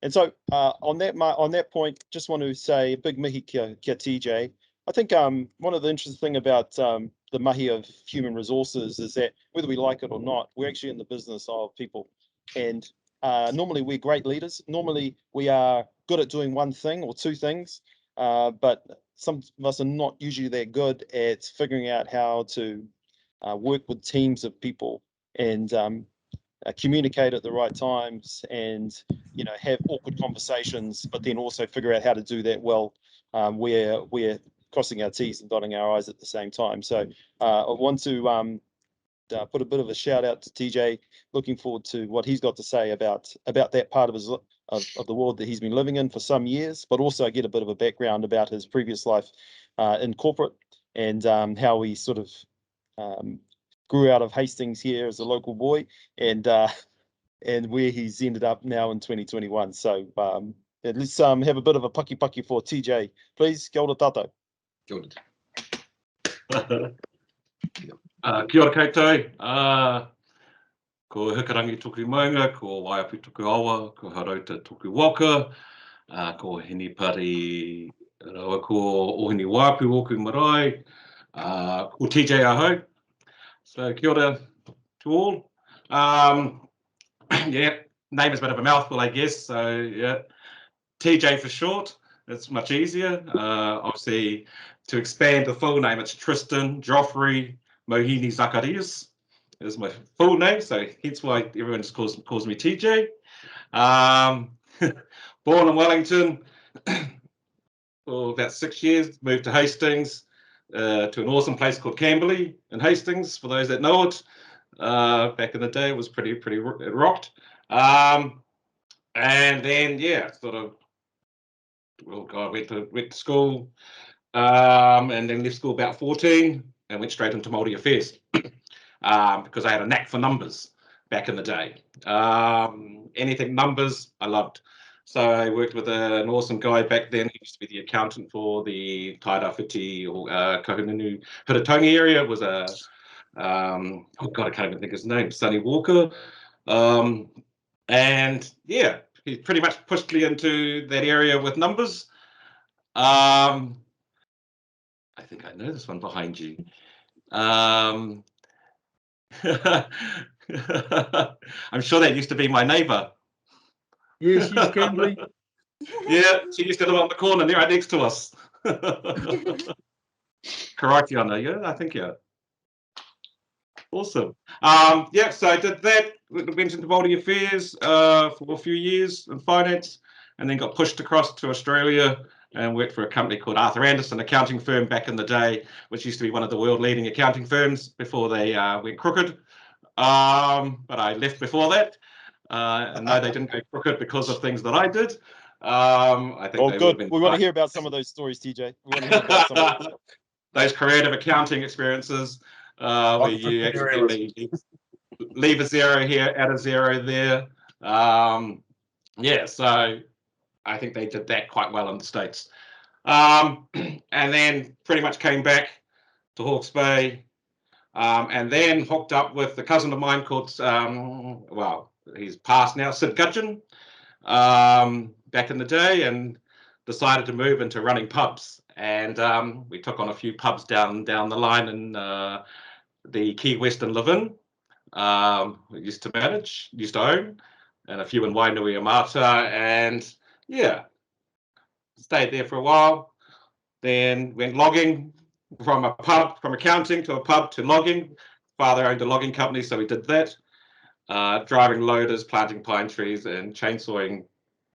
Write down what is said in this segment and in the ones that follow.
And so on that point, just want to say a big mihi kia TJ. I think one of the interesting thing about the mahi of human resources is that whether we like it or not, we're actually in the business of people. And normally we're great leaders. Normally we are good at doing one thing or two things, but some of us are not usually that good at figuring out how to work with teams of people and communicate at the right times, and have awkward conversations, but then also figure out how to do that well, where we're crossing our T's and dotting our I's at the same time. So I want to put a bit of a shout out to TJ. Looking forward to what he's got to say about that part of his of the world that he's been living in for some years, but also get a bit of a background about his previous life in corporate, and how he sort of grew out of Hastings here as a local boy, and where he's ended up now in 2021. So let's have a bit of a paki for TJ, please. Kia ora tātou. Kia ora. Kia ora koutou. Ko Hikarangi tuku maunga, ko Waiapi tuku awa, ko Harauta tuku waka, ko Hini Pari rawa, ko Ohini Waiapi woku marae, ko TJ ahau. So kia ora to all. Yeah, name is a bit of a mouthful, I guess. So yeah, TJ for short. It's much easier. Obviously, to expand the full name, it's Tristan Joffrey Mauheni-Zacharias. Is my full name, so hence why everyone just calls me TJ. Born in Wellington for about 6 years, moved to Hastings, to an awesome place called Camberley in Hastings. For those that know it, back in the day, it was pretty it rocked. And then yeah, sort of, well, God, went to school, and then left school about 14 and went straight into Maori affairs. Because I had a knack for numbers back in the day. Anything numbers, I loved. So I worked with an awesome guy back then. He used to be the accountant for the Tairāwhiti or Kahungunu Hiratongi area. It was a, oh God, I can't even think of his name, Sonny Walker. And yeah, he pretty much pushed me into that area with numbers. I think I know this one behind you. I'm sure that used to be my neighbour. Yeah, she's Camberley. Yeah, she used to live on the corner there right next to us. Karate on her, yeah, I think, yeah. Awesome. Yeah, so I did that, went into Maori affairs for a few years in finance, and then got pushed across to Australia and worked for a company called Arthur Anderson accounting firm back in the day, which used to be one of the world leading accounting firms before they went crooked. But I left before that. And no, they didn't go crooked because of things that I did. I think they good. We want to hear about some of those stories, TJ. We want to hear about some of those. Those creative accounting experiences where you actually leave a zero here, add a zero there. Yeah, so I think they did that quite well in the States. And then pretty much came back to Hawke's Bay, and then hooked up with a cousin of mine called, well, he's passed now, Sid Gudgeon, back in the day, and decided to move into running pubs. And we took on a few pubs down the line in the Key West and Levin. We used to manage, used to own, and a few in Wainuiomata, and yeah, stayed there for a while. Then went logging, from accounting to a pub to logging. Father owned a logging company, so we did that. Driving loaders, planting pine trees, and chainsawing.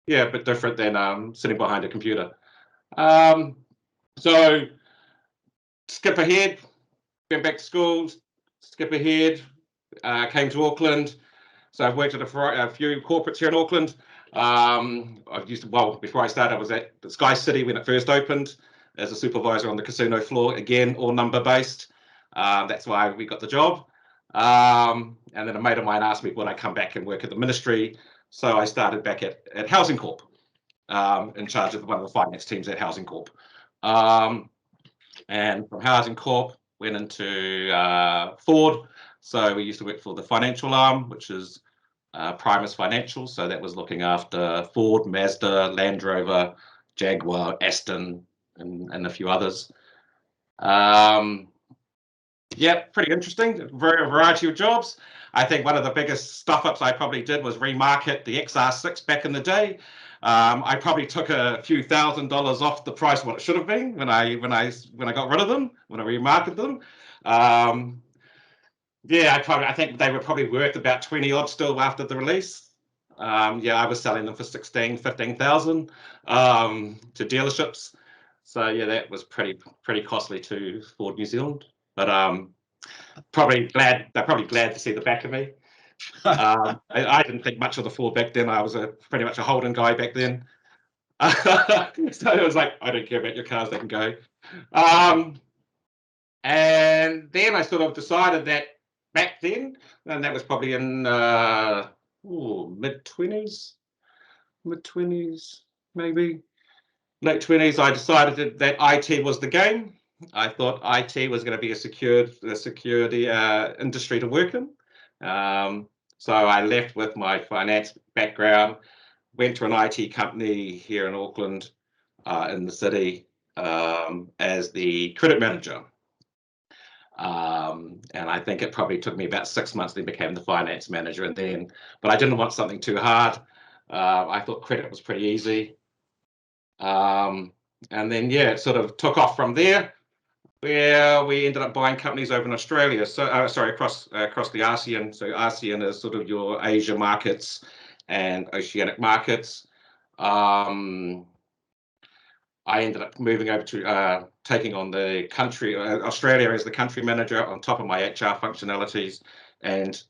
Yeah, a bit different than sitting behind a computer. So skip ahead, went back to school, skip ahead, came to Auckland. So I've worked at a few corporates here in Auckland. I've used to, well, before I started, I was at Sky City when it first opened as a supervisor on the casino floor. Again, all number based. That's why we got the job. And then a mate of mine asked me would I come back and work at the ministry. So I started back at Housing Corp, in charge of one of the finance teams at Housing Corp. And from Housing Corp went into Ford. So we used to work for the financial arm, which is Primus Financial, so that was looking after Ford, Mazda, Land Rover, Jaguar, Aston, and a few others. Yeah, pretty interesting. Very variety of jobs. I think one of the biggest stuff-ups I probably did was remarket the XR6 back in the day. I probably took a few $1,000s off the price of what it should have been when I got rid of them, when I remarketed them. Yeah, I think they were probably worth about 20 odd still after the release. Yeah, I was selling them for 16, 15,000 to dealerships. So yeah, that was pretty costly to Ford New Zealand. But they're probably glad to see the back of me. I didn't think much of the Ford back then. I was pretty much a Holden guy back then. So it was like, I don't care about your cars, they can go. And then I sort of decided that back then, and that was probably in mid-20s maybe, late 20s, I decided that IT was the game. I thought IT was going to be a security industry to work in. So I left with my finance background, went to an IT company here in Auckland, in the city, as the credit manager. And I think it probably took me about 6 months, then became the finance manager. But I didn't want something too hard. I thought credit was pretty easy. And then, yeah, it sort of took off from there, where we ended up buying companies over in Australia. So, across the ASEAN. So ASEAN is sort of your Asia markets and Oceanic markets. I ended up moving over to taking on the country, Australia as the country manager on top of my HR functionalities. And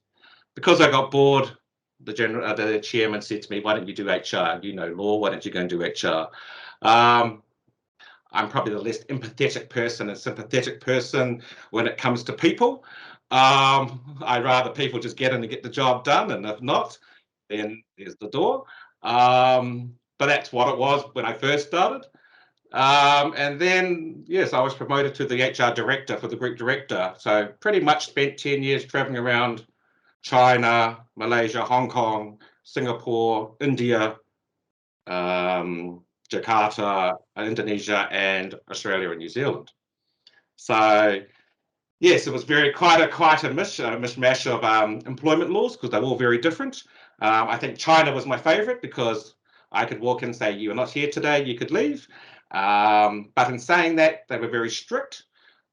because I got bored, the chairman said to me, "Why don't you do HR? You know law, why don't you go and do HR?" I'm probably the less empathetic person and sympathetic person when it comes to people. I'd rather people just get in and get the job done, and if not, then there's the door. But that's what it was when I first started. And then, yes, I was promoted to the HR director for the group director. So pretty much spent 10 years traveling around China, Malaysia, Hong Kong, Singapore, India, Jakarta, Indonesia, and Australia and New Zealand. So yes, it was quite a mishmash of employment laws, because they're all very different. I think China was my favorite because I could walk in and say, "You are not here today, you could leave." But in saying that, they were very strict.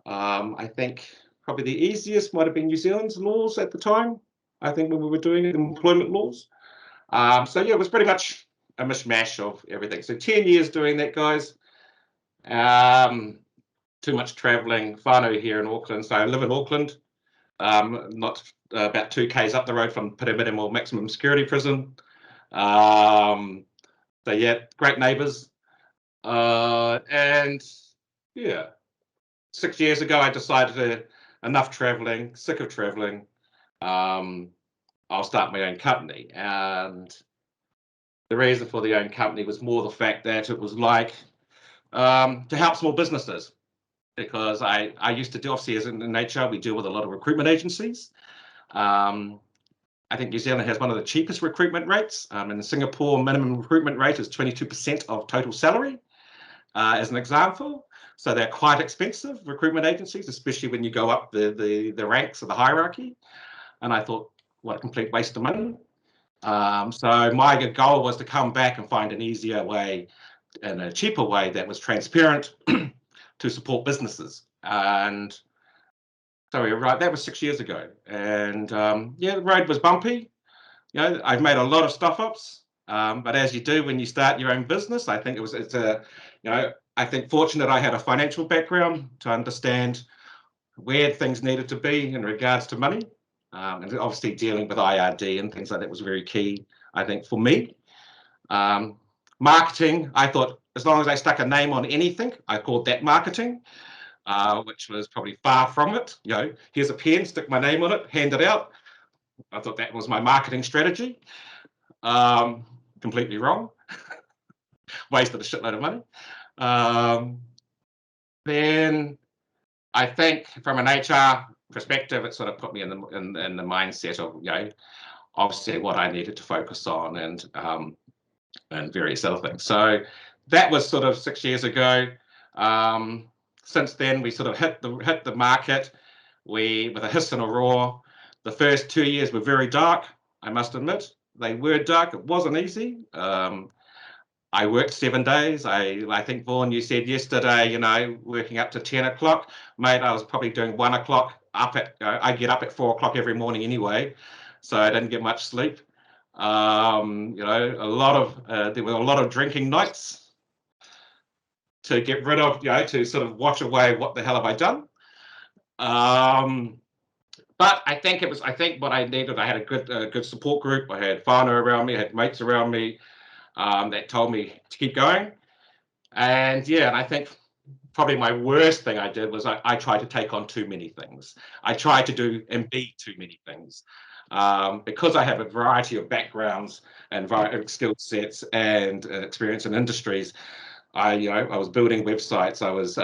I think probably the easiest might have been New Zealand's laws at the time, I think, when we were doing employment laws. So yeah, it was pretty much a mishmash of everything. So 10 years doing that, guys. Too much traveling, whānau here in Auckland. So I live in Auckland, not about 2 k's up the road from Peremere Maximum Security Prison. So yeah, great neighbours. And yeah, 6 years ago, I decided enough traveling, sick of traveling. I'll start my own company. And the reason for the own company was more the fact that it was like to help small businesses, because I used to do, obviously, as in HR, we deal with a lot of recruitment agencies. I think New Zealand has one of the cheapest recruitment rates. In Singapore, minimum recruitment rate is 22% of total salary, as an example. So they're quite expensive, recruitment agencies, especially when you go up the ranks of the hierarchy. And I thought, what a complete waste of money. So my goal was to come back and find an easier way and a cheaper way that was transparent to support businesses. And so we were right, that was 6 years ago. And yeah, the road was bumpy. You know, I've made a lot of stuff-ups, but as you do when you start your own business, I think I think fortunate I had a financial background to understand where things needed to be in regards to money. And obviously dealing with IRD and things like that was very key, I think, for me. Marketing, I thought as long as I stuck a name on anything, I called that marketing, which was probably far from it. You know, here's a pen, stick my name on it, hand it out. I thought that was my marketing strategy. Completely wrong. Wasted a shitload of money. Then I think from an HR perspective, it sort of put me in the mindset of, you know, obviously what I needed to focus on and various other things. So that was sort of 6 years ago. Since then, we sort of hit the market. With a hiss and a roar. The first 2 years were very dark, I must admit. They were dark. It wasn't easy. I worked 7 days. I think, Vaughan, you said yesterday, working up to 10 o'clock. Mate, I was probably doing 1 o'clock I get up at 4 o'clock every morning anyway, so I didn't get much sleep. There were a lot of drinking nights to get rid of, to sort of wash away what the hell have I done. But I think what I needed, I had a good support group. I had whānau around me, I had mates around me that told me to keep going. And I think probably my worst thing I did was I tried to take on too many things. I tried to do and be too many things. Because I have a variety of backgrounds and skill sets and experience in industries, I was building websites, I was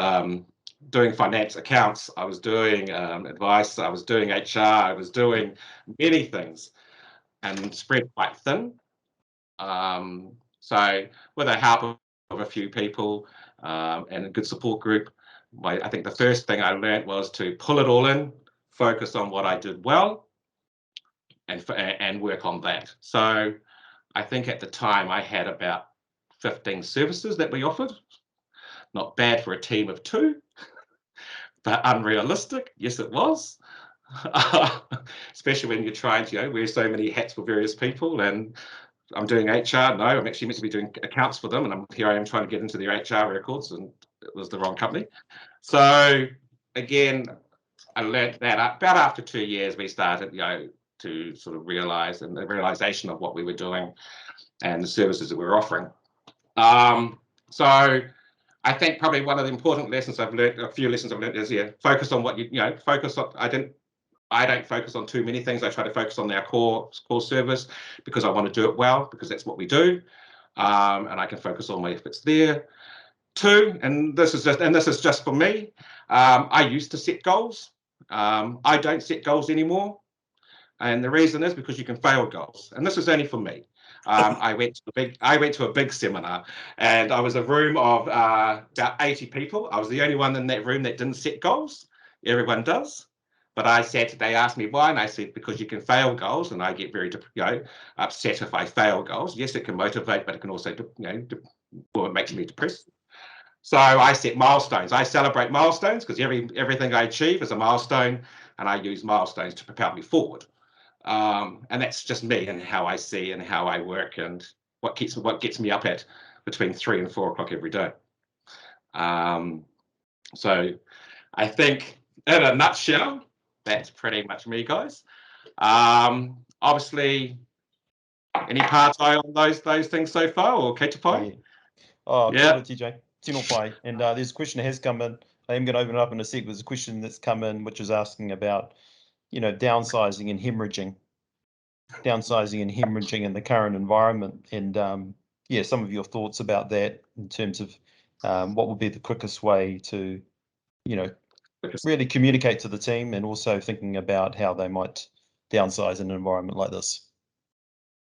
doing finance accounts, I was doing advice, I was doing HR, I was doing many things and spread quite thin. So with the help of a few people and a good support group, I think the first thing I learned was to pull it all in, focus on what I did well, and work on that. So I think at the time I had about 15 services that we offered. Not bad for a team of 2, but unrealistic. Yes, it was. Especially when you're trying to wear so many hats for various people. And I'm doing HR. No, I'm actually meant to be doing accounts for them. And here I am trying to get into their HR records, and it was the wrong company. So again, I learned that about after 2 years, we started, to sort of realize, and the realization of what we were doing and the services that we were offering. So I think probably one of the important lessons I've learned, a few lessons I've learned is, focus on what focus on. I don't focus on too many things. I try to focus on our core service because I want to do it well, because that's what we do. And I can focus all my efforts there. 2, and this is just for me. I used to set goals. I don't set goals anymore. And the reason is because you can fail goals. And this is only for me. I went to a big seminar, and I was a room of about 80 people. I was the only one in that room that didn't set goals. Everyone does. But they asked me why, and I said, because you can fail goals, and I get very upset if I fail goals. Yes, it can motivate, but it can also, it makes me depressed. So I set milestones. I celebrate milestones because everything I achieve is a milestone, and I use milestones to propel me forward. And that's just me and how I see and how I work, and what gets me up at between 3 and 4 o'clock every day. So I think in a nutshell, that's pretty much me, guys. Obviously, any partai on those things so far, or kei te pai? Oh, yeah. TJ. Tino pai. And there's a question that has come in. I am going to open it up in a sec. There's a question that's come in, which is asking about, downsizing and hemorrhaging in the current environment. And some of your thoughts about that in terms of what would be the quickest way to, really communicate to the team, and also thinking about how they might downsize in an environment like this.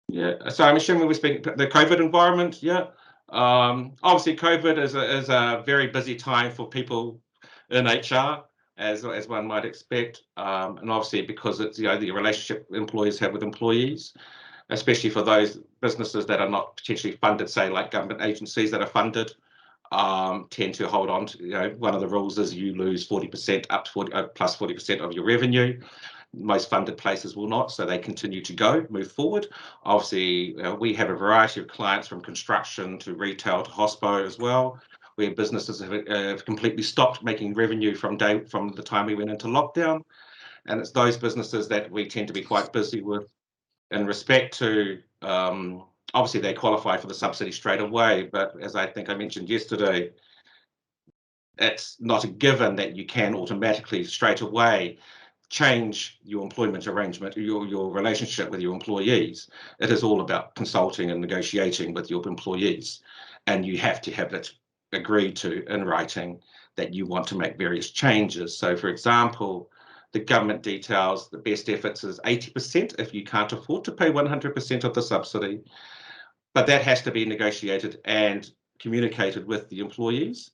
Yeah, so I'm assuming we're speaking the COVID environment. Yeah, obviously COVID is a very busy time for people in HR, as one might expect, and obviously because it's the relationship employees have with employees, especially for those businesses that are not potentially funded, say like government agencies that are funded. Tend to hold on to, one of the rules is you lose 40% up to plus 40% of your revenue. Most funded places will not, so they continue to move forward. Obviously, we have a variety of clients from construction to retail to hospo as well, where businesses have completely stopped making revenue from the time we went into lockdown. And it's those businesses that we tend to be quite busy with in respect to obviously, they qualify for the subsidy straight away, but as I think I mentioned yesterday, it's not a given that you can automatically straight away change your employment arrangement, your relationship with your employees. It is all about consulting and negotiating with your employees, and you have to have it agreed to in writing that you want to make various changes. So, for example, the government details the best efforts is 80% if you can't afford to pay 100% of the subsidy. But that has to be negotiated and communicated with the employees.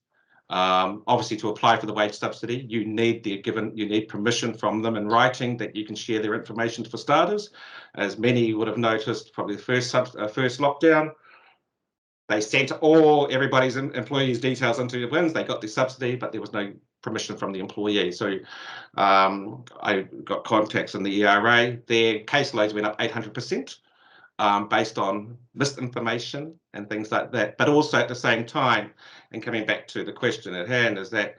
Obviously, to apply for the wage subsidy, you need permission from them in writing that you can share their information for starters. As many would have noticed, probably the first lockdown, they sent everybody's employees' details into the bins. They got the subsidy, but there was no permission from the employee. So I got contacts in the ERA. Their caseloads went up 800%. Based on misinformation and things like that. But also at the same time, and coming back to the question at hand, is that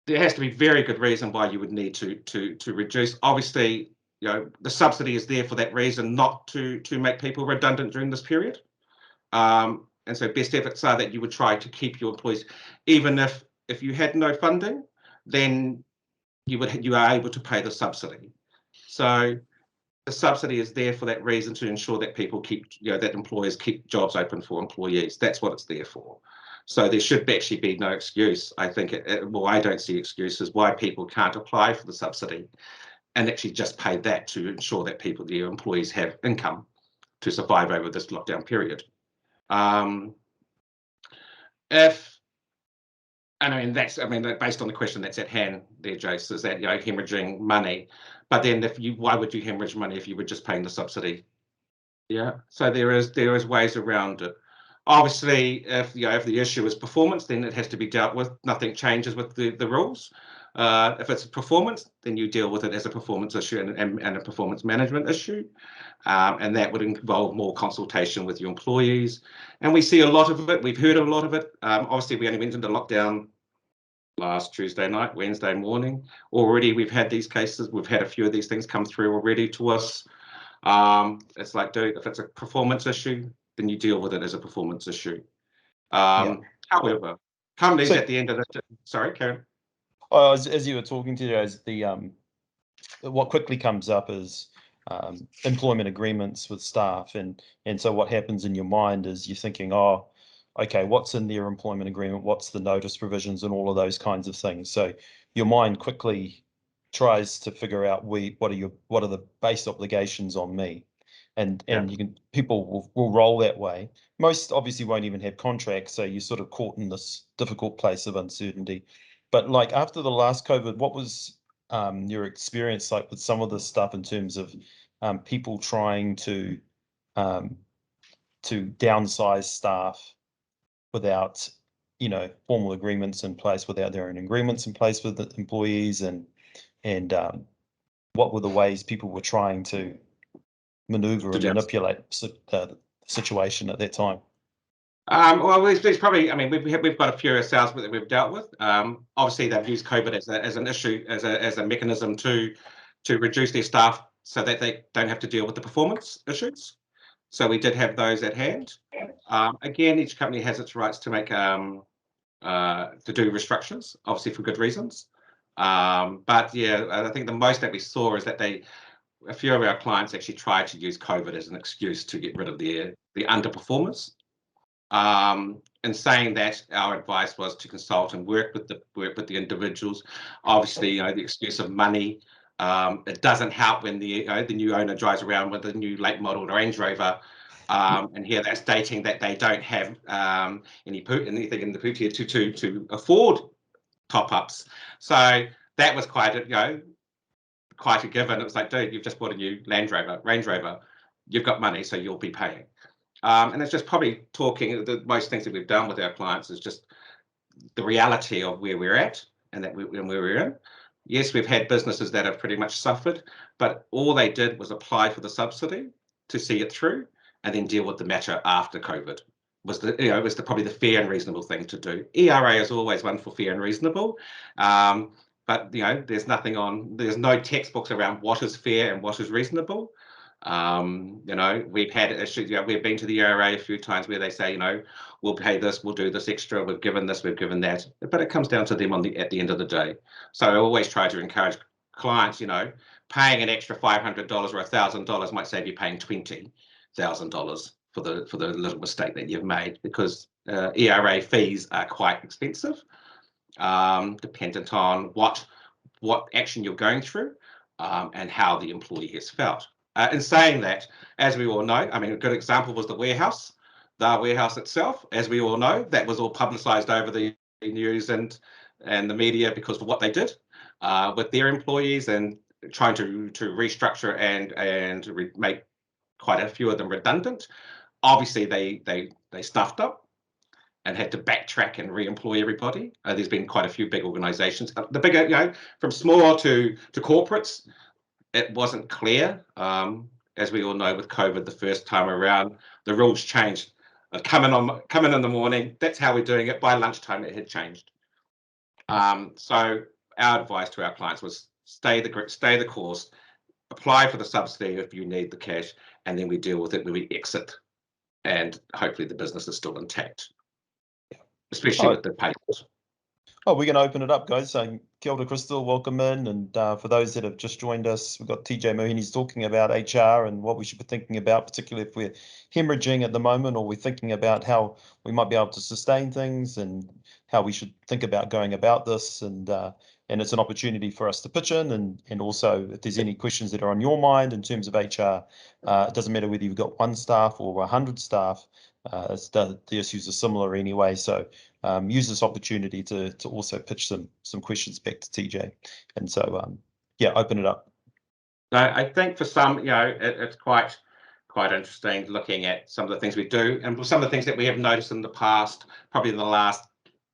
there has to be very good reason why you would need to reduce. Obviously, the subsidy is there for that reason, not to make people redundant during this period. And so best efforts are that you would try to keep your employees, even if you had no funding, then you are able to pay the subsidy. So the subsidy is there for that reason, to ensure that people keep, that employers keep jobs open for employees. That's what it's there for. So there should actually be no excuse. I think, I don't see excuses why people can't apply for the subsidy and actually just pay that to ensure that the employees have income to survive over this lockdown period. Based on the question that's at hand there, Jace, is that, hemorrhaging money. But then why would you hemorrhage money if you were just paying the subsidy? Yeah, so there is ways around it. Obviously, if the issue is performance, then it has to be dealt with. Nothing changes with the rules. If it's performance, then you deal with it as a performance issue and a performance management issue. And that would involve more consultation with your employees. And we see a lot of it. We've heard a lot of it. Obviously, we only went into lockdown last Tuesday night, Wednesday morning. Already we've had these cases. We've had a few of these things come through already to us. It's like, if it's a performance issue, then you deal with it as a performance issue. However, companies at the end of the day, sorry, Karen. As you were talking to, as what quickly comes up is employment agreements with staff, and so what happens in your mind is you're thinking, okay, what's in their employment agreement? What's the notice provisions and all of those kinds of things? So your mind quickly tries to figure out what are the base obligations on me, and people will roll that way. Most obviously won't even have contracts, so you're sort of caught in this difficult place of uncertainty. But like after the last COVID, what was your experience like with some of this stuff in terms of people trying to downsize staff without, formal agreements in place, without their own agreements in place with the employees, and what were the ways people were trying to maneuver and manipulate the situation at that time? Well, there's probably, we've got a few ourselves that we've dealt with. Obviously, they've used COVID as an issue, as a mechanism to reduce their staff so that they don't have to deal with the performance issues. So we did have those at hand. Again, each company has its rights to make to do restructures, obviously for good reasons. But yeah, I think the most that we saw is that a few of our clients actually tried to use COVID as an excuse to get rid of the underperformers. And saying that, our advice was to consult and work with the individuals. Obviously, the excuse of money. It doesn't help when the new owner drives around with a new late model Range Rover, and here they're stating that they don't have anything in the pootia to afford top-ups. So that was quite a given. It was like, dude, you've just bought a new Range Rover, you've got money, so you'll be paying. And it's just probably talking, the most things that we've done with our clients is just the reality of where we're at and where we're in. Yes, we've had businesses that have pretty much suffered, but all they did was apply for the subsidy to see it through and then deal with the matter after COVID. Was probably the fair and reasonable thing to do. ERA is always one for fair and reasonable, but there's no textbooks around what is fair and what is reasonable. We've had issues. We've been to the ERA a few times where they say, we'll pay this, we'll do this extra, we've given this, we've given that, but it comes down to them at the end of the day. So I always try to encourage clients, paying an extra $500 or $1,000 might save you paying $20,000 for the little mistake that you've made, because ERA fees are quite expensive. dependent on what action you're going through and how the employee has felt. In saying that, as we all know, I mean, a good example was the warehouse itself. As we all know, that was all publicised over the news and the media because of what they did with their employees and trying to restructure and make quite a few of them redundant. Obviously, they stuffed up and had to backtrack and re-employ everybody. There's been quite a few big organisations. The bigger, from small to corporates, it wasn't clear. As we all know, with COVID the first time around, the rules changed. Come in the morning. That's how we're doing it. By lunchtime, it had changed. So our advice to our clients was stay the course, apply for the subsidy if you need the cash, and then we deal with it when we exit, and hopefully the business is still intact, especially with the payment. Oh, we're going to open it up, guys. So, kia ora, Crystal, welcome in. And for those that have just joined us, we've got TJ Mauheni's talking about HR and what we should be thinking about, particularly if we're hemorrhaging at the moment, or we're thinking about how we might be able to sustain things and how we should think about going about this. And it's an opportunity for us to pitch in. And also, if there's any questions that are on your mind in terms of HR, it doesn't matter whether you've got 1 staff or 100 staff. The issues are similar anyway. So use this opportunity to also pitch some questions back to TJ. And so, yeah, open it up. I think for some, it's quite interesting looking at some of the things we do, and some of the things that we have noticed in the past, probably in the last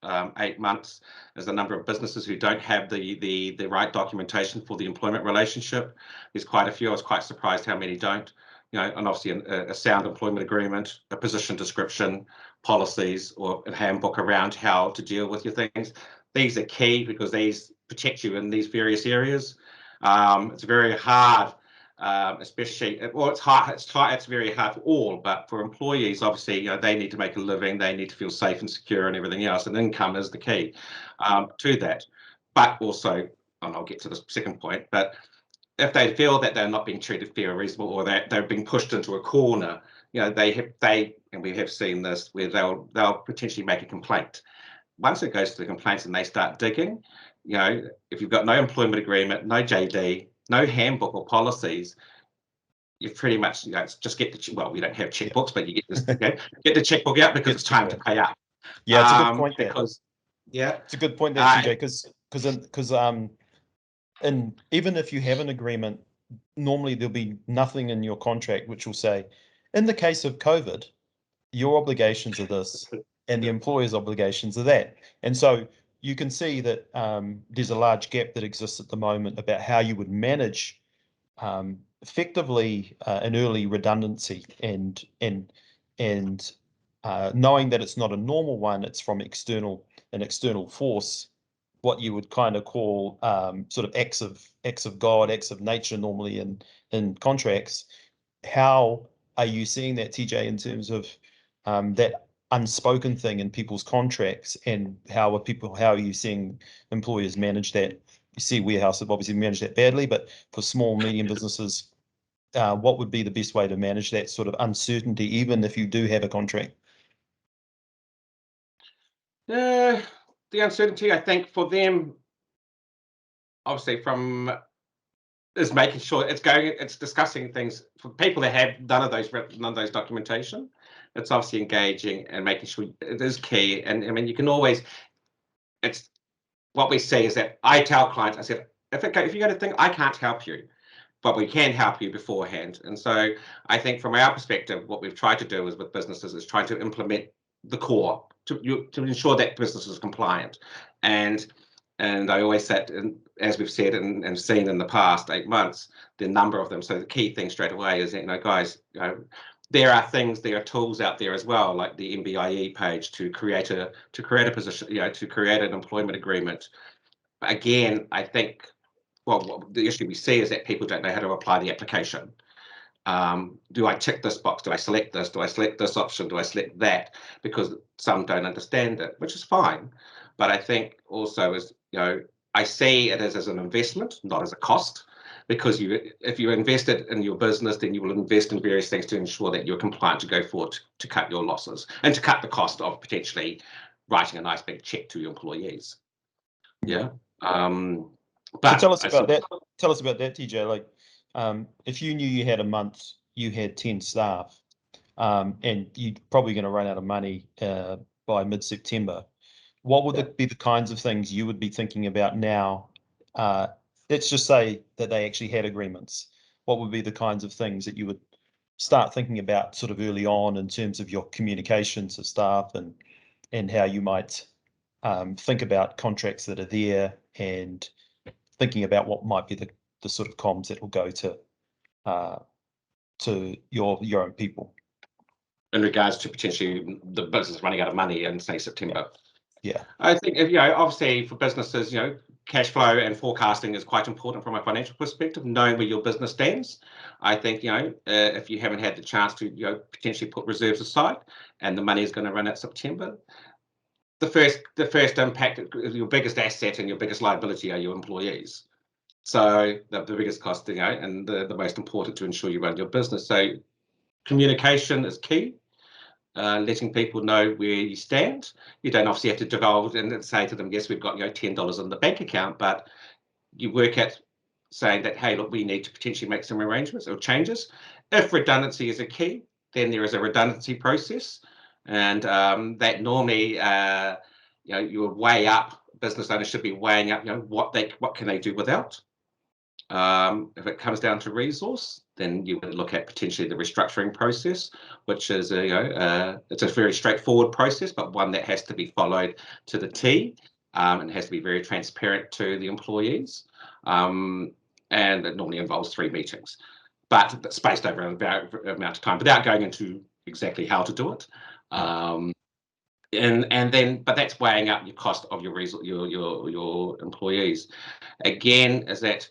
8 months, is the number of businesses who don't have the right documentation for the employment relationship. There's quite a few. I was quite surprised how many don't. And obviously a sound employment agreement, a position description, policies, or a handbook around how to deal with your things. These are key because these protect you in these various areas. It's very hard, especially, well, it's very hard for all, but for employees, obviously, they need to make a living, they need to feel safe and secure and everything else, and income is the key to that. But also, and I'll get to the second point, but if they feel that they're not being treated fair or reasonable, or that they're being pushed into a corner, and we have seen this, where they'll potentially make a complaint. Once it goes to the complaints and they start digging, if you've got no employment agreement, no JD, no handbook or policies, you pretty much just get we don't have checkbooks, but you get this, get the checkbook out because it's time to pay up. Yeah, it's a good point there. It's a good point there, TJ, because and even if you have an agreement, normally there'll be nothing in your contract which will say, in the case of COVID, your obligations are this and the employer's obligations are that. And so you can see that there's a large gap that exists at the moment about how you would manage effectively an early redundancy and knowing that it's not a normal one, it's from an external force, what you would kind of call sort of acts of God, acts of nature normally in contracts. How are you seeing that, TJ, in terms of that unspoken thing in people's contracts, and how are you seeing employers manage that? You see warehouse have obviously managed that badly, but for small, medium businesses, what would be the best way to manage that sort of uncertainty, even if you do have a contract? The uncertainty, I think, for them, obviously, is making sure it's discussing things for people that have none of those documentation. It's obviously engaging and making sure it is key. And I mean, you can always, it's what we say is that I tell clients, I said, if you got a thing, I can't help you, but we can help you beforehand. And so I think from our perspective, what we've tried to do is with businesses is trying to implement the core to ensure that business is compliant. And I always said, as we've said and seen in the past 8 months, the number of them. So the key thing straight away is that, guys, there are tools out there as well, like the MBIE page to create a position, to create an employment agreement. Again, I think, the issue we see is that people don't know how to apply the application. Do I tick this box? Do I select this? Do I select this option? Do I select that? Because some don't understand it, which is fine. But I think also is, I see it as an investment, not as a cost, because if you invested in your business, then you will invest in various things to ensure that you're compliant to go forward to cut your losses and to cut the cost of potentially writing a nice big check to your employees. Yeah. So But tell us about that. Tell us about that, TJ. Like, if you knew you had a month, you had 10 staff, and you're probably going to run out of money by mid-September, what would be the kinds of things you would be thinking about now? Let's just say that they actually had agreements. What would be the kinds of things that you would start thinking about sort of early on in terms of your communication to staff and how you might think about contracts that are there and thinking about what might be the sort of comms that will go to your own people? in regards to potentially the business running out of money in, say, September. Yeah. I think, if, you know, obviously for businesses, you know, cash flow and forecasting is quite important from a financial perspective, knowing where your business stands. I think, you know, if you haven't had the chance to, you know, potentially put reserves aside and the money is going to run out September, the first impact, your biggest asset and your biggest liability are your employees. So the biggest cost, you know, and the most important to ensure you run your business. So communication is key. Letting people know where you stand. You don't obviously have to divulge and say to them, yes, we've got, you know, $10 in the bank account, but you work at saying that, hey, look, we need to potentially make some arrangements or changes. If redundancy is a key, then there is a redundancy process, and that normally, you know, you would weigh up. Business owners should be weighing up, you know, what can they do without. If it comes down to resource, then you would look at potentially the restructuring process, which is you know, it's a very straightforward process, but one that has to be followed to the T, and has to be very transparent to the employees, and it normally involves 3 meetings, but spaced over an amount of time, without going into exactly how to do it. And then, but that's weighing up your cost of your employees. Again, is that,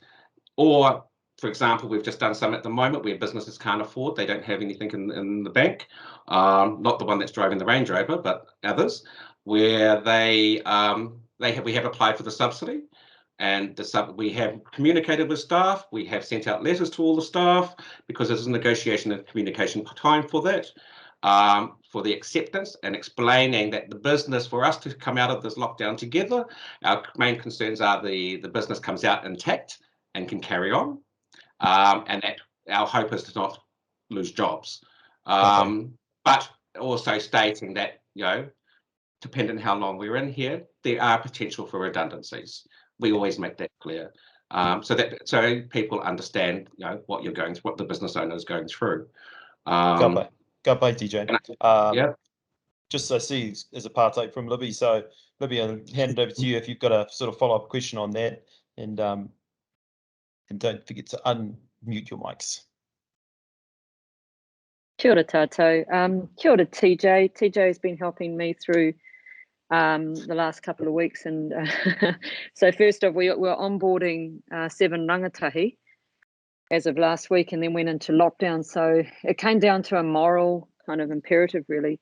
or, for example, we've just done some at the moment where businesses can't afford, they don't have anything in the bank, not the one that's driving the Range Rover, but others, where we have applied for the subsidy, and we have communicated with staff, we have sent out letters to all the staff, because there's a negotiation and communication time for that, for the acceptance, and explaining that the business, for us to come out of this lockdown together, our main concerns are the business comes out intact and can carry on, and that our hope is to not lose jobs. But also stating that, you know, depending on how long we're in here, there are potential for redundancies. We always make that clear, so people understand, you know, what the business owner is going through. Goodbye, DJ. Yeah. Just I see as a partake from Libby, so Libby, I'll hand it over to you if you've got a sort of follow-up question on that, and don't forget to unmute your mics. Kia ora tātou. Kia ora TJ. TJ has been helping me through the last couple of weeks, and so first off, we're onboarding 7 rangatahi as of last week, and then went into lockdown. So it came down to a moral kind of imperative, really,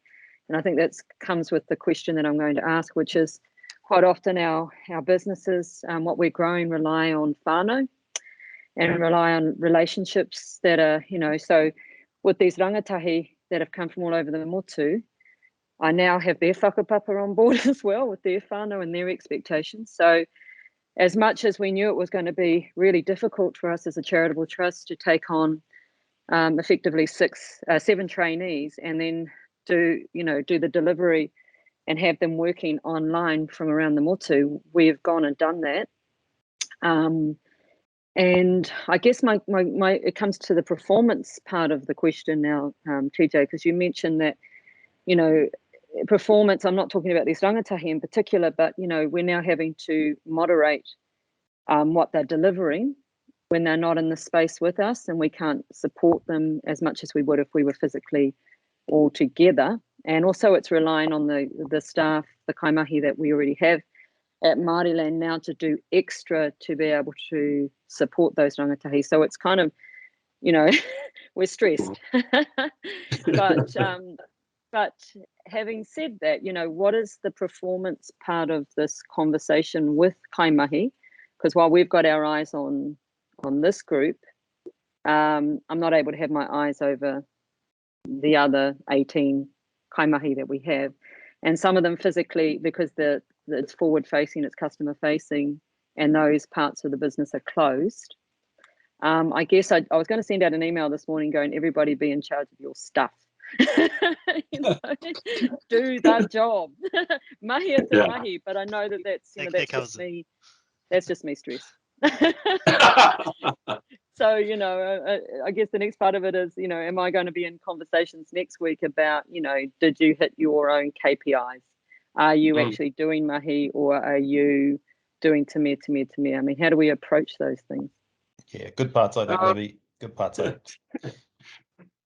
and I think that comes with the question that I'm going to ask, which is quite often our businesses, what we're growing, rely on whānau and rely on relationships that are, you know, so with these rangatahi that have come from all over the motu, I now have their whakapapa on board as well with their whānau and their expectations. So as much as we knew it was going to be really difficult for us as a charitable trust to take on effectively 7 trainees and then do the delivery and have them working online from around the motu, we've gone and done that. And I guess my it comes to the performance part of the question now, TJ, because you mentioned that, you know, performance, I'm not talking about these rangatahi in particular, but, you know, we're now having to moderate what they're delivering when they're not in the space with us, and we can't support them as much as we would if we were physically all together. And also it's relying on the staff, the kaimahi that we already have at Māori land now to do extra to be able to support those rangatahi. So it's kind of, you know, we're stressed. But having said that, you know, what is the performance part of this conversation with kaimahi? Because while we've got our eyes on this group, I'm not able to have my eyes over the other 18 kaimahi that we have. And some of them physically, because the it's forward facing, it's customer facing, and those parts of the business are closed. I guess I was going to send out an email this morning going, everybody be in charge of your stuff. You know, do the job. Mahi is a mahi, but I know that's that's just me stress. So, you know, I guess the next part of it is, you know, am I going to be in conversations next week about, you know, did you hit your own KPIs? Are you actually doing mahi, or are you doing te mea? I mean, how do we approach those things? Yeah, good parts, I think, Libby. Good parts.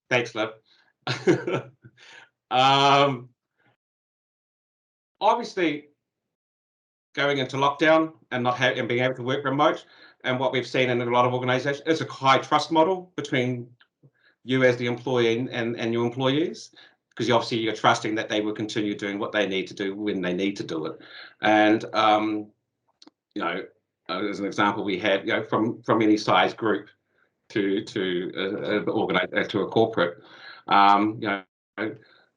Thanks, Liv. Obviously, going into lockdown and and being able to work remote, and what we've seen in a lot of organisations is a high trust model between you as the employee and your employees, because obviously you're trusting that they will continue doing what they need to do when they need to do it. And you know, as an example, we had, you know, from any size group to a corporate, you know,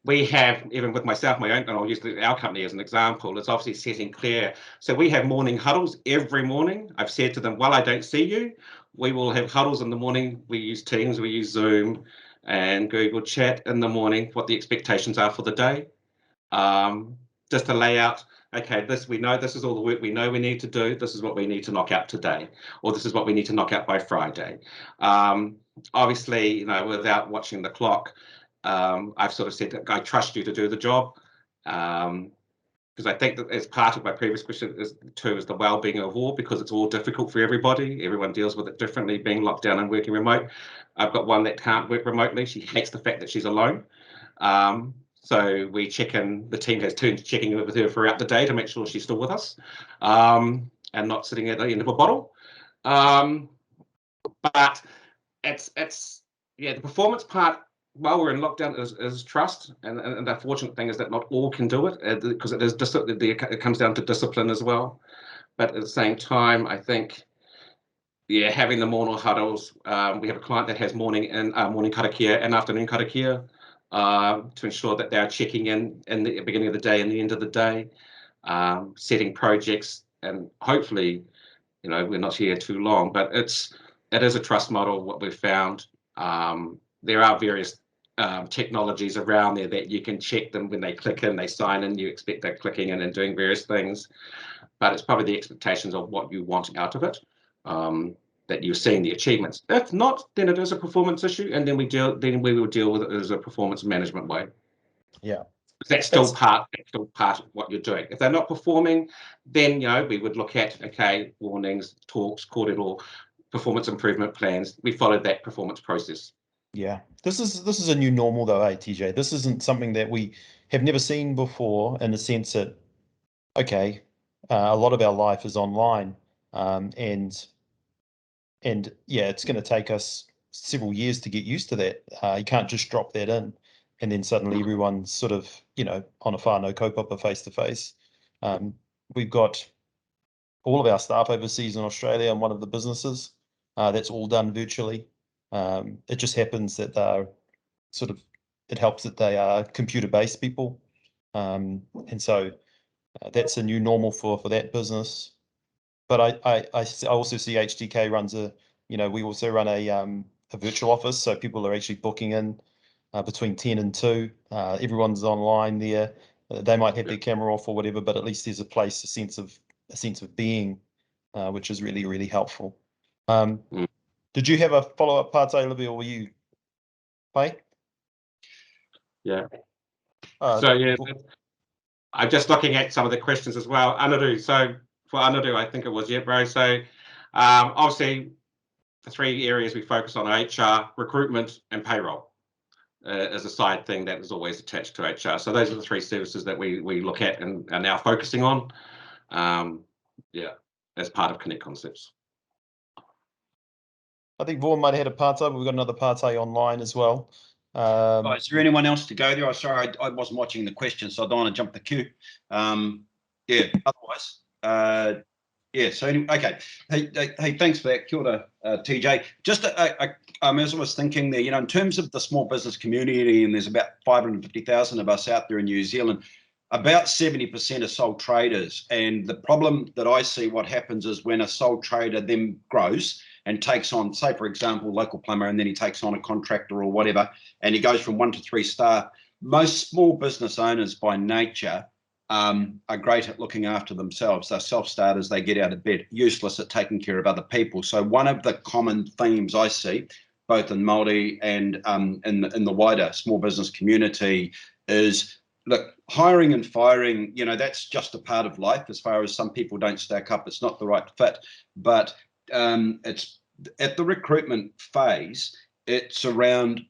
we have, even with myself, my own, and I'll use our company as an example, it's obviously setting clear. So we have morning huddles every morning. I've said to them, while I don't see you, we will have huddles in the morning. We use Teams, we use Zoom and Google Chat in the morning, what the expectations are for the day. Just to lay out, okay, we know this is all the work we know we need to do. This is what we need to knock out today, or this is what we need to knock out by Friday. Obviously, you know, without watching the clock, I've sort of said that I trust you to do the job, because I think that as part of my previous question is the well-being of all, because it's all difficult for everybody. Everyone deals with it differently, being locked down and working remote. I've got one that can't work remotely. She hates the fact that she's alone. So we check in, the team has turned to checking in with her throughout the day to make sure she's still with us, and not sitting at the end of a bottle. But it's the performance part, while we're in lockdown, is trust, and the fortunate thing is that not all can do it, because it comes down to discipline as well. But at the same time, I think, having the morning huddles, we have a client that has morning karakia and afternoon karakia, to ensure that they are checking in the beginning of the day and the end of the day, setting projects, and hopefully, you know, we're not here too long, but it is a trust model. What we've found, there are various technologies around there that you can check them when they click in, they sign in, you expect they're clicking in and doing various things, but it's probably the expectations of what you want out of it, that you're seeing the achievements. If not, then it is a performance issue, and then we will deal with it as a performance management way. Yeah, that's still part of what you're doing. If they're not performing, then, you know, we would look at, okay, warnings, talks, corridor, performance improvement plans. We followed that performance process. Yeah, this is a new normal though, TJ. This isn't something that we have never seen before, in the sense that, okay, a lot of our life is online, and yeah, it's going to take us several years to get used to that. You can't just drop that in, and then suddenly everyone's sort of, you know, on a whānau kaupapa face to face. We've got all of our staff overseas in Australia, and one of the businesses, that's all done virtually. It just happens that they're it helps that they are computer-based people, and so that's a new normal for that business. But I also see HTK runs we also run a virtual office, so people are actually booking in between 10 and 2. Everyone's online there. They might have their camera off or whatever, but at least there's a place, a sense of being, which is really, really helpful. Did you have a follow-up part, Olivia, or were you? Pai? Yeah. I'm just looking at some of the questions as well. Anaru, so for Anaru, I think it was, bro. So obviously the 3 areas we focus on are HR, recruitment, and payroll, as a side thing that is always attached to HR. So those are the 3 services that we look at and are now focusing on, as part of Konnect Koncepts. I think Vaughan might have had a part-A, but we've got another part-A online as well. Is there anyone else to go there? I'm sorry, I wasn't watching the question, so I don't want to jump the queue. Otherwise, so anyway, okay. Hey, thanks for that. Kia ora, TJ. Just, as I was thinking there, you know, in terms of the small business community, and there's about 550,000 of us out there in New Zealand, about 70% are sole traders. And the problem that I see, what happens is when a sole trader then grows and takes on, say, for example, local plumber, and then he takes on a contractor or whatever, and he goes from 1 to 3 staff. Most small business owners by nature are great at looking after themselves. They're self-starters, they get out of bed, useless at taking care of other people. So one of the common themes I see, both in Māori and in the wider small business community, is, look, hiring and firing, you know, that's just a part of life. As far as some people don't stack up, it's not the right fit. But it's at the recruitment phase, it's around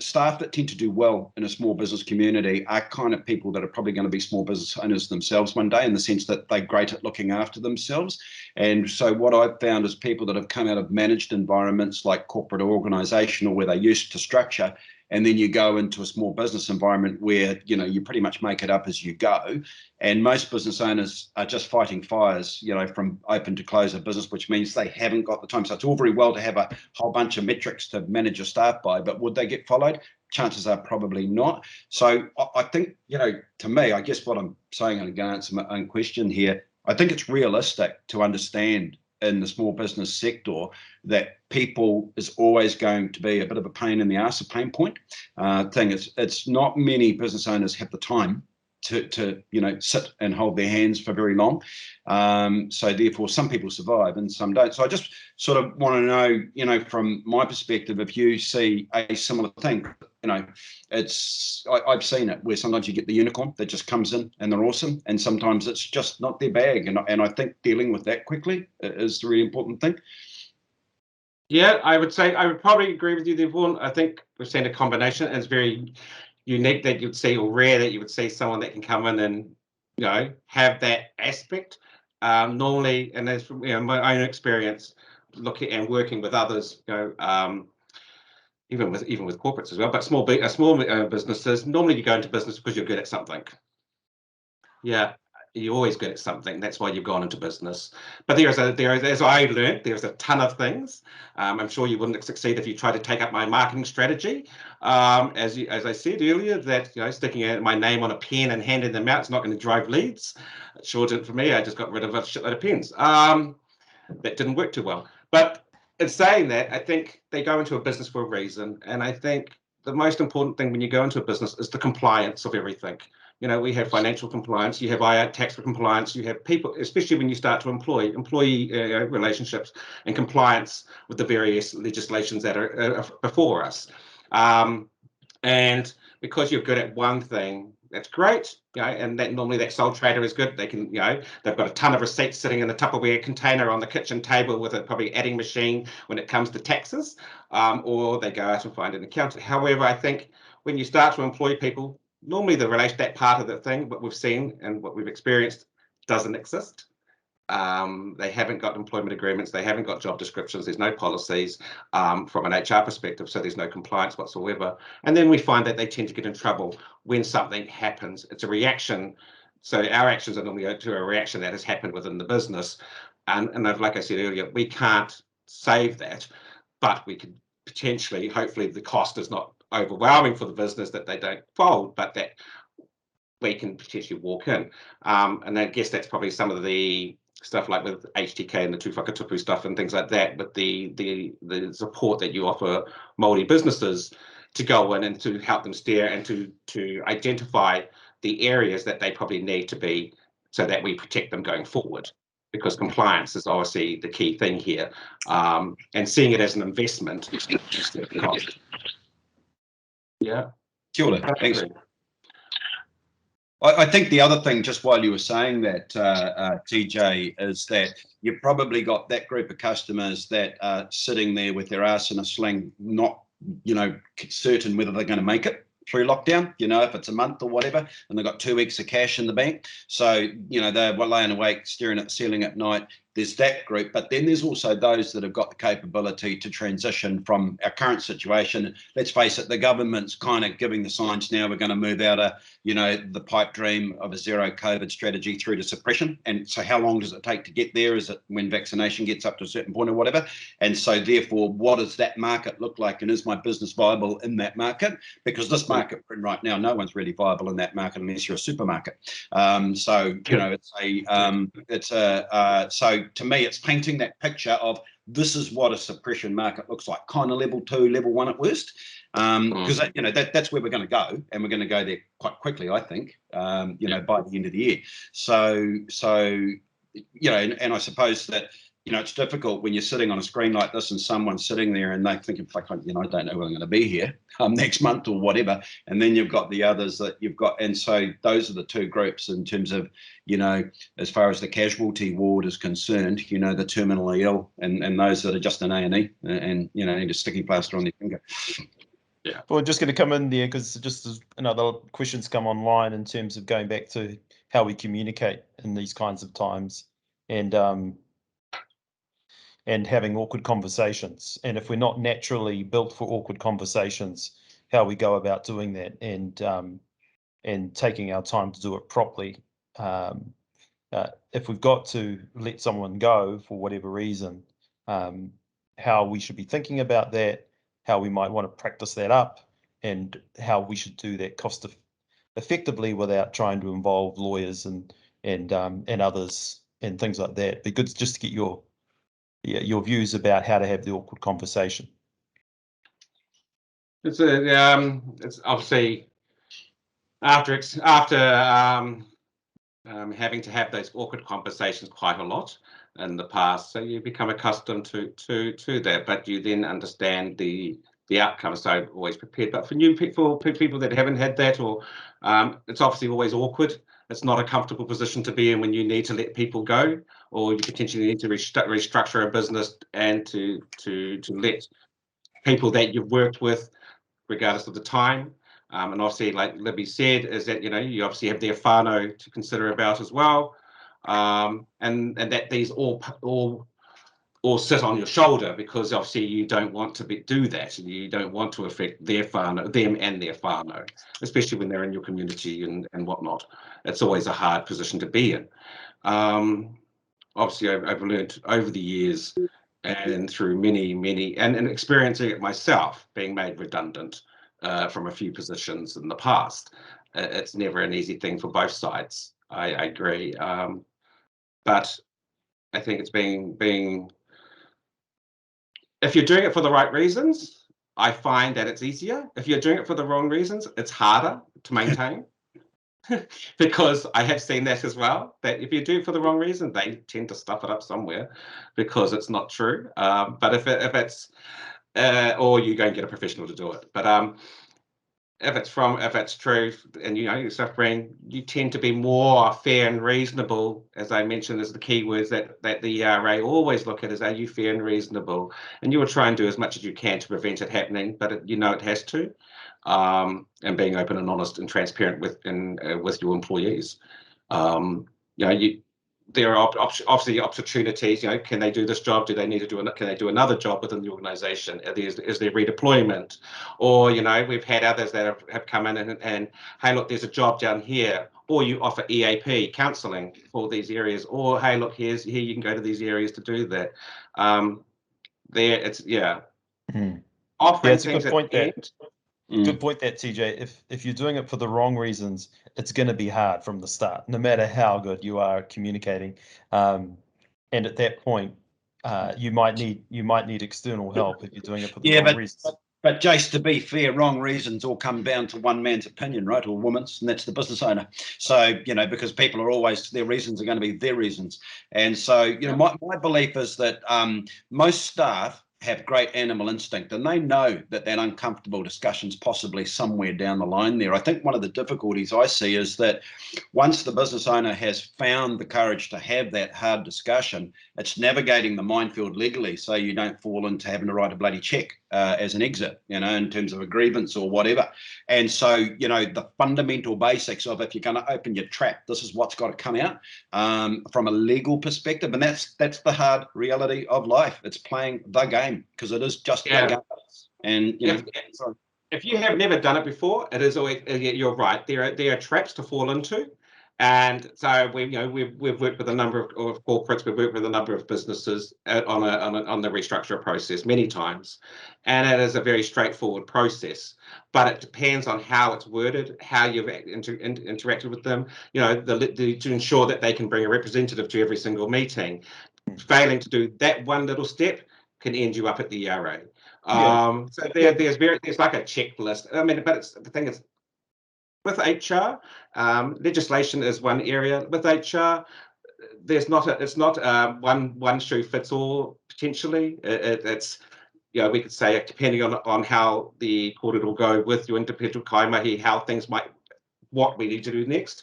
staff that tend to do well in a small business community are kind of people that are probably going to be small business owners themselves one day, in the sense that they're great at looking after themselves. And so what I've found is people that have come out of managed environments like corporate or organizational, where they're used to structure, and then you go into a small business environment where, you know, you pretty much make it up as you go. And most business owners are just fighting fires, you know, from open to close of business, which means they haven't got the time. So it's all very well to have a whole bunch of metrics to manage your staff by, but would they get followed? Chances are probably not. So I think, you know, to me, I guess what I'm saying, and again, answer my own question here, I think it's realistic to understand in the small business sector that people is always going to be a bit of a pain in the ass, a pain point thing. It's not many business owners have the time to you know, sit and hold their hands for very long. So therefore some people survive and some don't. So I just sort of want to know, you know, from my perspective, if you see a similar thing. You know, I've seen it where sometimes you get the unicorn that just comes in and they're awesome, and sometimes it's just not their bag. And I think dealing with that quickly is the really important thing. Yeah, I would probably agree with you there, Vaughan. I think we've seen a combination, and it's very unique that you'd see, or rare that you would see someone that can come in and, you know, have that aspect. Normally, and as from, you know, my own experience looking and working with others, you know, even with corporates as well, but small businesses, normally you go into business because you're good at something. Yeah, you're always good at something. That's why you've gone into business. But as I learned, there's a ton of things. I'm sure you wouldn't succeed if you tried to take up my marketing strategy. As I said earlier, that, you know, sticking my name on a pen and handing them out is not going to drive leads. It sure didn't for me. I just got rid of a shitload of pens. That didn't work too well. But in saying that, I think they go into a business for a reason. And I think the most important thing when you go into a business is the compliance of everything. You know, we have financial compliance, you have tax compliance, you have people, especially when you start to employee relationships and compliance with the various legislations that are before us. And because you're good at one thing, that's great, you know, and that normally that sole trader is good. They can, you know, they've got a ton of receipts sitting in the Tupperware container on the kitchen table with a probably adding machine when it comes to taxes, or they go out and find an accountant. However, I think when you start to employ people, normally that part of the thing, what we've seen and what we've experienced, doesn't exist. They haven't got employment agreements, they haven't got job descriptions, there's no policies from an HR perspective, so there's no compliance whatsoever. And then we find that they tend to get in trouble when something happens. It's a reaction. So our actions are normally to a reaction that has happened within the business. And like I said earlier, we can't save that, but we could potentially, hopefully the cost is not overwhelming for the business that they don't fold, but that we can potentially walk in. And I guess that's probably some of the stuff like with HTK and the tūwhakatupu stuff and things like that, but the support that you offer Māori businesses to go in and to help them steer and to identify the areas that they probably need to be, so that we protect them going forward, because compliance is obviously the key thing here, and seeing it as an investment instead of cost. Yeah. Kia ora. Thanks. I think the other thing, just while you were saying that, TJ, is that you've probably got that group of customers that are sitting there with their ass in a sling, not, you know, certain whether they're going to make it through lockdown, you know, if it's a month or whatever, and they've got 2 weeks of cash in the bank. So, you know, they're laying awake, staring at the ceiling at night. there's that group, but then there's also those that have got the capability to transition from our current situation. Let's face it, the government's kind of giving the signs now. We're going to move out of, the pipe dream of a zero COVID strategy through to suppression. And so how long does it take to get there? Is it when vaccination gets up to a certain point or whatever? And so therefore, what does that market look like? And is my business viable in that market? Because this market right now, no one's really viable in that market unless you're a supermarket. So to me, it's painting that picture of this is what a suppression market looks like, kind of level 2, level 1 at worst, because that's where we're going to go, and we're going to go there quite quickly, I think. By the end of the year. So and I suppose that it's difficult when you're sitting on a screen like this and someone's sitting there and they're thinking, I don't know when I'm going to be here next month or whatever. And then you've got the others that you've got. And so those are the two groups in terms of, as far as the casualty ward is concerned, the terminally ill and those that are just an A&E and need a sticky plaster on their finger. Yeah. Well, just going to come in there because just as another questions come online in terms of going back to how we communicate in these kinds of times and having awkward conversations. And if we're not naturally built for awkward conversations, how we go about doing that and taking our time to do it properly. If we've got to let someone go for whatever reason, how we should be thinking about that, how we might want to practice that up, and how we should do that cost effectively without trying to involve lawyers and others and things like that. It'd be good just to get your views about how to have the awkward conversation. It's obviously after having to have those awkward conversations quite a lot in the past, so you become accustomed to that, but you then understand the outcome, so always prepared. But for new people that haven't had that, or it's obviously always awkward. It's not a comfortable position to be in when you need to let people go, or you potentially need to restructure a business and to let people that you've worked with, regardless of the time. And obviously, like Libby said, is that you obviously have their whānau to consider about as well, and that these all sit on your shoulder, because obviously you don't want to do that, and you don't want to affect their whānau, them and their whānau, especially when they're in your community and whatnot. It's always a hard position to be in. Obviously, I've learned over the years and through many and experiencing it myself, being made redundant from a few positions in the past. It's never an easy thing for both sides. I agree, but I think it's being if you're doing it for the right reasons, I find that it's easier. If you're doing it for the wrong reasons, it's harder to maintain. Because I have seen that as well, that if you do it for the wrong reason, they tend to stuff it up somewhere because it's not true. But if it's or you go and get a professional to do it. But if it's true, and you're suffering, you tend to be more fair and reasonable. As I mentioned, is the key words that the ERA always look at is, are you fair and reasonable? And you will try and do as much as you can to prevent it happening, but it has to. And being open and honest and transparent with your employees. There are obviously opportunities. Can they do this job? Do they need to can they do another job within the organisation? Is there redeployment? Or we've had others that have come in and hey, look, there's a job down here. Or you offer EAP counselling for these areas. Or hey, look, here you can go to these areas to do that. Often It's a good point there. Good point there, TJ. If you're doing it for the wrong reasons, it's going to be hard from the start, no matter how good you are at communicating. And at that point, you might need external help if you're doing it for the wrong reasons. But Jace, to be fair, wrong reasons all come down to one man's opinion, right, or woman's, and that's the business owner. So because people are always, their reasons are going to be their reasons, and so my belief is that most staff have great animal instinct, and they know that that uncomfortable discussion's possibly somewhere down the line there. I think one of the difficulties I see is that once the business owner has found the courage to have that hard discussion, it's navigating the minefield legally so you don't fall into having to write a bloody check as an exit, you know, in terms of a grievance or whatever. And so, you know, the fundamental basics of if you're going to open your trap, this is what's got to come out from a legal perspective. And that's the hard reality of life. It's playing the game, because it is just the game. And, you know, if you have never done it before, it is always, you're right, there are traps to fall into. And so we've worked with a number of corporates, we've worked with a number of businesses on the restructure process many times, and it is a very straightforward process. But it depends on how it's worded, how you've interacted with them. You know, to ensure that they can bring a representative to every single meeting. Failing to do that one little step can end you up at the ERA. So there's like a checklist. I mean, but the thing is, with HR, legislation is one area. With HR, it's not one shoe fits all. Potentially, it's, you know, we could say, depending on how the audit will go with your individual kaimahi, how things might, what we need to do next.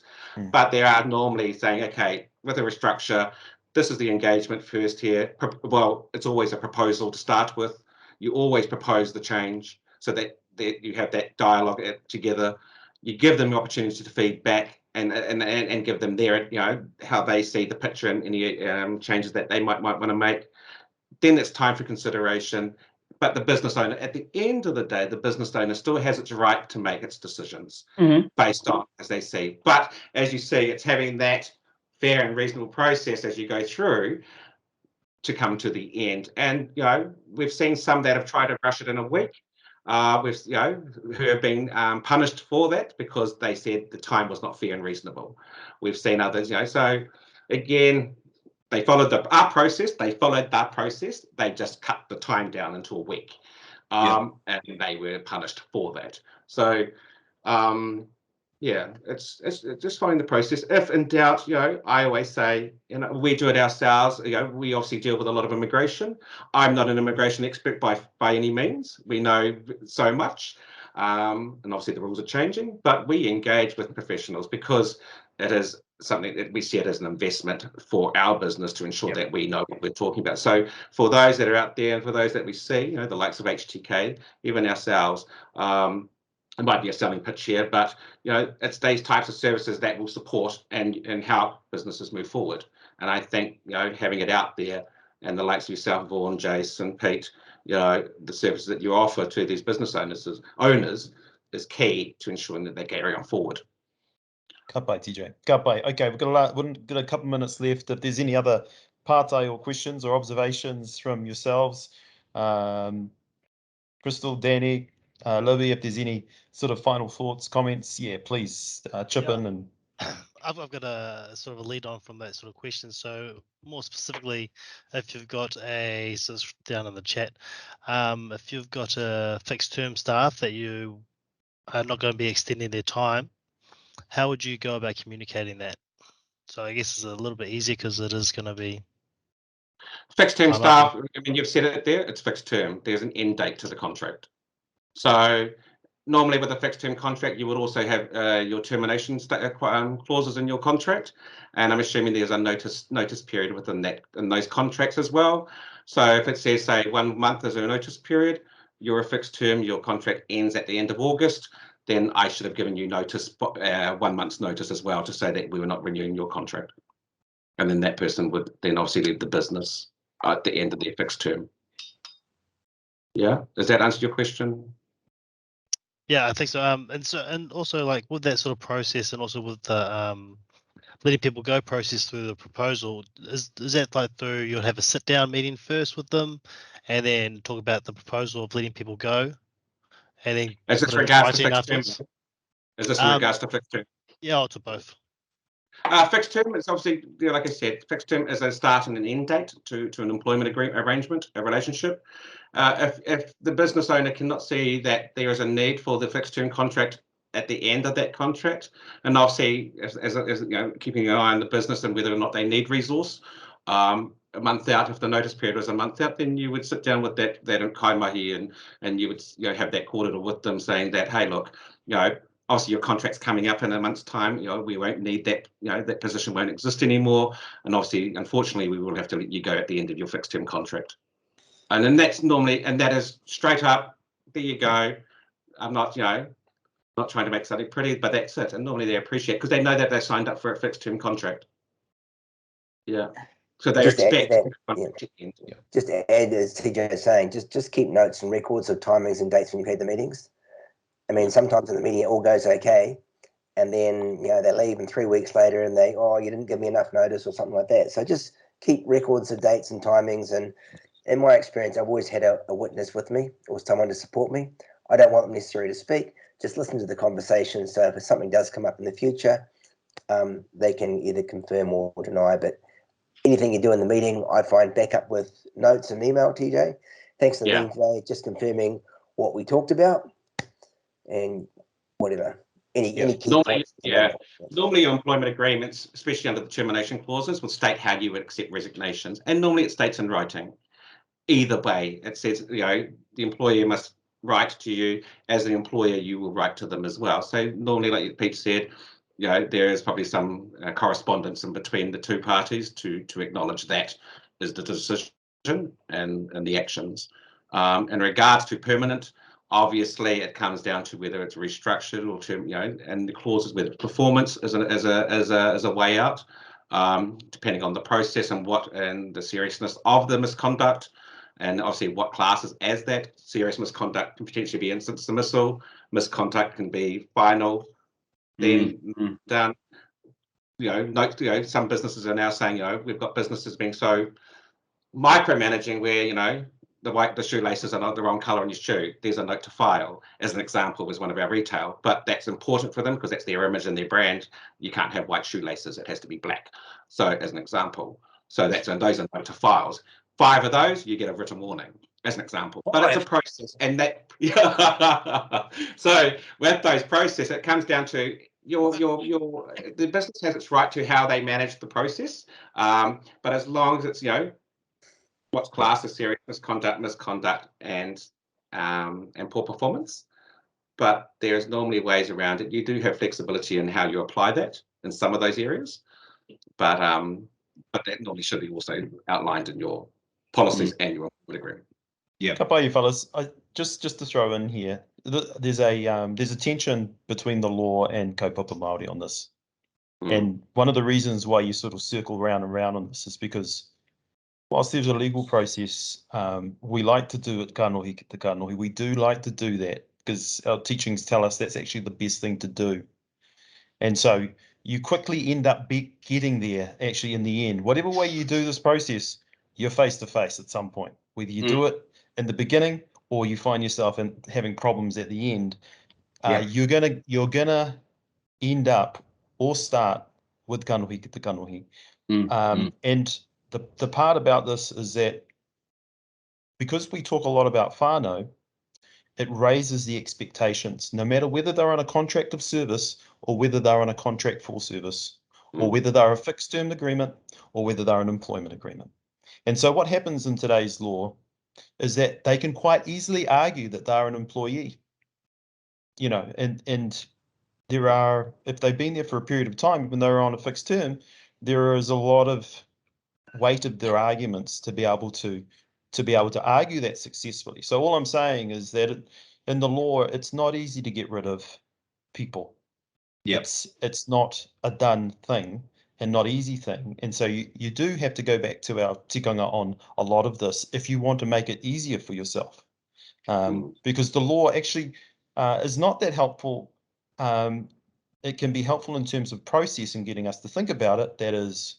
But there are normally saying, okay, with a restructure, this is the engagement first here. Well, it's always a proposal to start with. You always propose the change so that you have that dialogue together. You give them the opportunity to feedback and give them their, you know, how they see the picture and any changes that they might want to make. Then it's time for consideration. But the business owner, at the end of the day, the business owner still has its right to make its decisions based on as they see. But as you see, it's having that fair and reasonable process as you go through to come to the end. And, you know, we've seen some that have tried to rush it in a week. With, you know, who have been punished for that because they said the time was not fair and reasonable. We've seen others, you know, so again, they followed our process, they just cut the time down into a week, and they were punished for that. So yeah, it's just following the process. If in doubt, you know, I always say, you know, we do it ourselves. You know, we obviously deal with a lot of immigration. I'm not an immigration expert by any means. We know so much, and obviously the rules are changing. But we engage with professionals because it is something that we see it as an investment for our business to ensure that we know what we're talking about. So for those that are out there, and for those that we see, you know, the likes of HTK, even ourselves. It might be a selling pitch here, but, you know, it's these types of services that will support and help businesses move forward. And I think, you know, having it out there and the likes of yourself, Vaughan, Jason, Pete, you know, the services that you offer to these business owners is key to ensuring that they carry on forward. Ka pai, TJ. Ka pai. Okay, we've got a couple of minutes left. If there's any other partai or questions or observations from yourselves, Crystal, Danny, Libby, if there's any sort of final thoughts, comments, yeah, please chip in. And I've got a sort of a lead on from that sort of question. So more specifically, if you've got a, so it's down in the chat, if you've got a fixed term staff that you are not going to be extending their time, how would you go about communicating that? So I guess it's a little bit easier because it is going to be fixed term staff. I mean, you've said it there. It's fixed term. There's an end date to the contract. So normally with a fixed term contract, you would also have your termination clauses in your contract, and I'm assuming there's a notice period within that in those contracts as well. So if it says, say, 1 month is a notice period, you're a fixed term, your contract ends at the end of August, then I should have given you notice, 1 month's notice as well, to say that we were not renewing your contract, and then that person would then obviously leave the business at the end of their fixed term. Yeah, does that answer your question? Yeah, I think so. And also, like, with that sort of process, and also with the letting people go process through the proposal, is that like through, you'll have a sit down meeting first with them, and then talk about the proposal of letting people go, and then is this regards to fixed term? Is this regards to fixed term? Yeah, or to both. Fixed term is obviously, like I said, fixed term is a start and an end date to an employment arrangement, a relationship. If the business owner cannot see that there is a need for the fixed term contract at the end of that contract, and obviously as you know, keeping an eye on the business and whether or not they need resource, a month out, if the notice period was a month out, then you would sit down with that kaimahi and you would have that cordial with them saying that, hey, look, obviously your contract's coming up in a month's time, we won't need that, that position won't exist anymore. And obviously, unfortunately, we will have to let you go at the end of your fixed term contract. And then that's normally, and that is straight up, there you go. I'm not, not trying to make something pretty, but that's it. And normally they appreciate, because they know that they signed up for a fixed term contract. Yeah. So they expect. Just to add, as TJ is saying, just keep notes and records of timings and dates when you've had the meetings. I mean, sometimes in the meeting it all goes okay, and then they leave, and 3 weeks later, and you didn't give me enough notice or something like that. So just keep records of dates and timings. And in my experience, I've always had a witness with me or someone to support me. I don't want them necessarily to speak. Just listen to the conversation. So if something does come up in the future, they can either confirm or deny. But anything you do in the meeting, I find back up with notes and email, TJ. Thanks for the meeting today. Just confirming what we talked about and whatever. Any key points. Normally your employment agreements, especially under the termination clauses, will state how you would accept resignations. And normally it states in writing. Either way, it says, the employer must write to you. As an employer, you will write to them as well. So normally, like Pete said, there is probably some correspondence in between the two parties to acknowledge that is the decision and the actions. In regards to permanent, obviously it comes down to whether it's restructured or term, and the clauses whether performance as a way out, depending on the process and the seriousness of the misconduct. And obviously what classes as that. Serious misconduct can potentially be instant dismissal. Misconduct can be final. Then done. Some businesses are now saying, we've got businesses being so micromanaging where, the shoelaces are not the wrong color on your shoe. There's a note to file, as an example, was one of our retail. But that's important for them because that's their image and their brand. You can't have white shoelaces. It has to be black. So as an example. So those are note to files. 5 of those, you get a written warning, as an example. But it's a process, and that. So with those processes, it comes down to the business has its right to how they manage the process. But as long as it's what's classed as serious misconduct, and poor performance. But there's normally ways around it. You do have flexibility in how you apply that in some of those areas, but that normally should be also outlined in your policies and your agreement. Yeah. Ka pai, fellas. Just to throw in here, there's a tension between the law and kaupapa Māori on this, and one of the reasons why you sort of circle round and round on this is because whilst there's a legal process, we like to do it kanohi ki te kanohi. We do like to do that because our teachings tell us that's actually the best thing to do, and so you quickly end up getting there. Actually, in the end, whatever way you do this process, you're face to face at some point, whether you do it in the beginning or you find yourself having problems at the end. You're gonna end up or start with kanohi ki te kanohi. And the part about this is that because we talk a lot about whānau, it raises the expectations, no matter whether they're on a contract of service or whether they're on a contract for service, or whether they're a fixed term agreement or whether they're an employment agreement. And so what happens in today's law is that they can quite easily argue that they're an employee, and there are, if they've been there for a period of time, even though they're on a fixed term, there is a lot of weight of their arguments to be able to argue that successfully. So all I'm saying is that in the law, it's not easy to get rid of people. It's not a done thing and not easy thing. And so you do have to go back to our tikanga on a lot of this if you want to make it easier for yourself. Because the law actually is not that helpful. It can be helpful in terms of process and getting us to think about it. That is,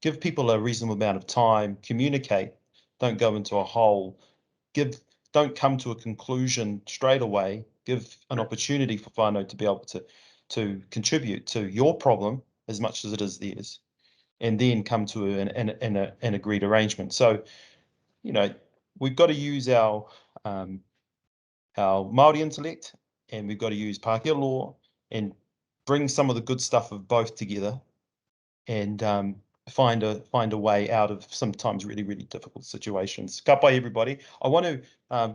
give people a reasonable amount of time, communicate, don't go into a hole, don't come to a conclusion straight away, give an opportunity for whānau to be able to contribute to your problem as much as it is theirs, and then come to an agreed arrangement. So, we've got to use our Māori intellect, and we've got to use Pākehā law and bring some of the good stuff of both together, and find a way out of sometimes really, really difficult situations. Ka pai, everybody. I want to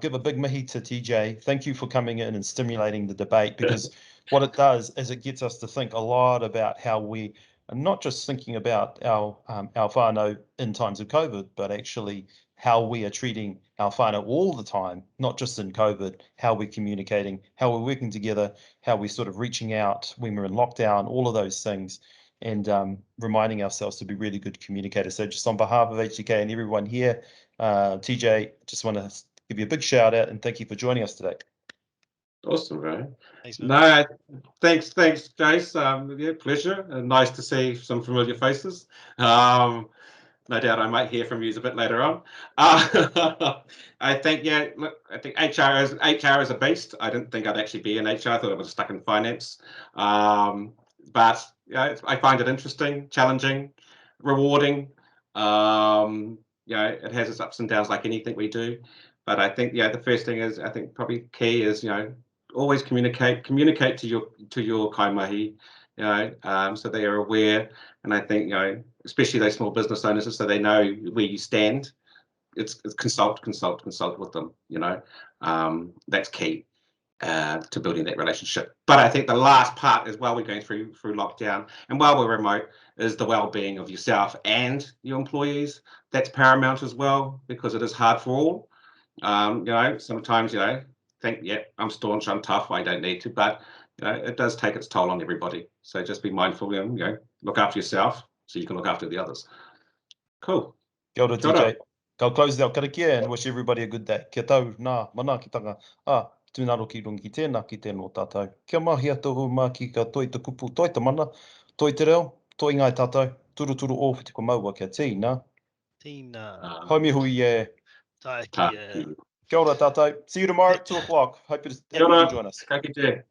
give a big mihi to TJ. Thank you for coming in and stimulating the debate, because what it does is it gets us to think a lot about how we are not just thinking about our whānau in times of COVID, but actually how we are treating our whānau all the time, not just in COVID, how we're communicating, how we're working together, how we're sort of reaching out when we're in lockdown, all of those things, and reminding ourselves to be really good communicators. So just on behalf of HTK and everyone here, TJ, just want to give you a big shout out and thank you for joining us today. Awesome, right? Thanks, man. No, thanks, Jace. Yeah, pleasure. Nice to see some familiar faces. No doubt I might hear from you a bit later on. I think, yeah, look, I think HR is a beast. I didn't think I'd actually be in HR. I thought I was stuck in finance. But yeah, I find it interesting, challenging, rewarding. Yeah, it has its ups and downs like anything we do. But I think, yeah, the first thing is, I think probably key is, always communicate to your kaimahi, so they are aware. And I think, especially those small business owners, so they know where you stand. It's consult with them. That's key to building that relationship. But I think the last part is, while we're going through lockdown and while we're remote, is the well-being of yourself and your employees. That's paramount as well, because it is hard for all. Sometimes think, yeah, I'm staunch, I'm tough, I don't need to, but it does take its toll on everybody. So just be mindful, look after yourself so you can look after the others. Cool. Kia ora, TJ. I'll close out karakia and wish everybody a good day. Kia tau, nā, mana ki tanga. Tūnaro ki rungi tēnā ki tēnō tātou. Kia mahi atohu mā ki ka toi te kupu, toi te mana, toi te reo, toi ngai tātou. Turu o whiti ko maua kia tīna. Tīna. Haumi hui e. Tākia. Kia ora tātou. See you tomorrow at 2 o'clock. Hope you can join us. Ka kite.